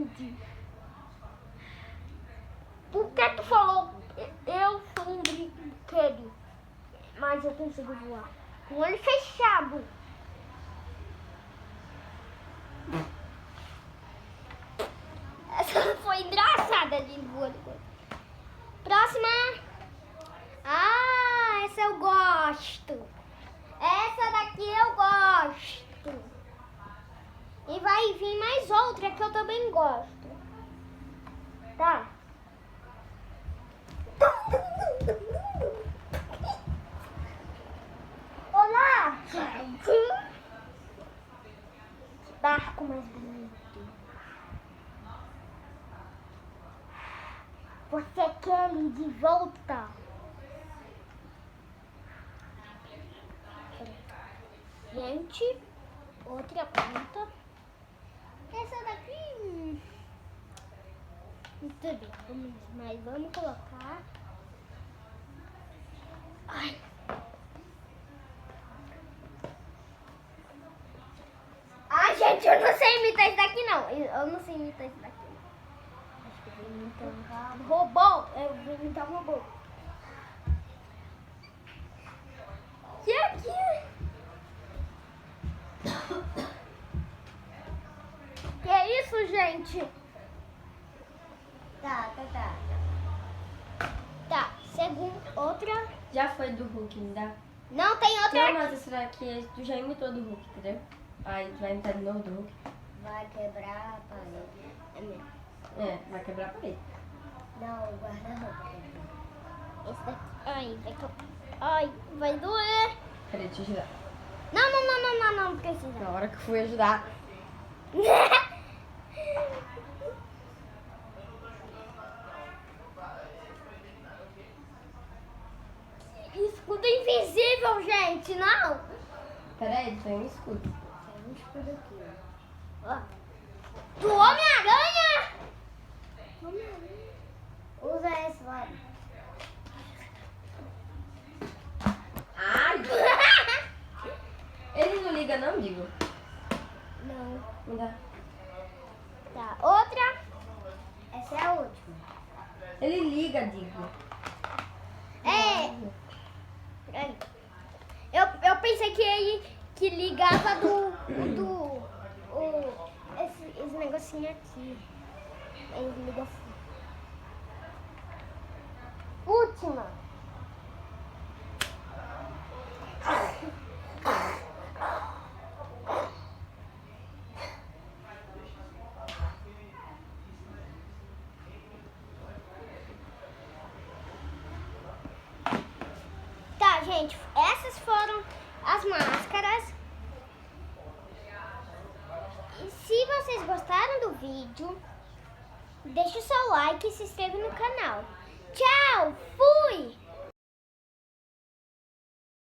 Kelly. Por que tu falou eu sou um brinquedo, mas eu consigo voar? Com o olho fechado. Essa foi engraçada de voar. Próxima. Ah, essa eu gosto. Essa daqui eu gosto. E vai vir mais outra que eu também gosto. Tá? Olá, gente. Barco mais bonito. Você quer ir de volta? Gente, outra ponta. Essa daqui... Muito bem, mas vamos colocar... Ai. Ai, gente, eu não sei imitar isso daqui, não. Eu não sei imitar isso daqui. Acho que eu vou imitar um robô. Eu vou imitar um robô. E aqui? Que é isso, gente? Tá. Tá, segunda, outra. Já foi do Hulk, me dá? Não, tem outra. Não, mas essa daqui tu já imitou do Hulk, entendeu? Aí tu vai imitar de novo do Hulk. Vai quebrar a parede. É mesmo. É, vai quebrar a parede. Não, o guarda-roupa. Esse daqui. Ai, ai, vai doer. Peraí, deixa eu ajudar. Não precisa. Na hora que eu fui ajudar. Escudo invisível, gente, não. Peraí, tem um escudo. Tem um escudo aqui, ó. Ó. Do Homem-Aranha. Usa esse lado. Ai! Ele não liga não, digo. Não. Me dá. Tá, outra. Essa é a última. Ele liga, digo. É. Peraí. Eu pensei que ele que ligava esse negocinho aqui. Ele liga assim. Última. Tá, gente, essas foram as máscaras. E se vocês gostaram do vídeo, deixe o seu like e se inscreva no canal. Tchau, fui!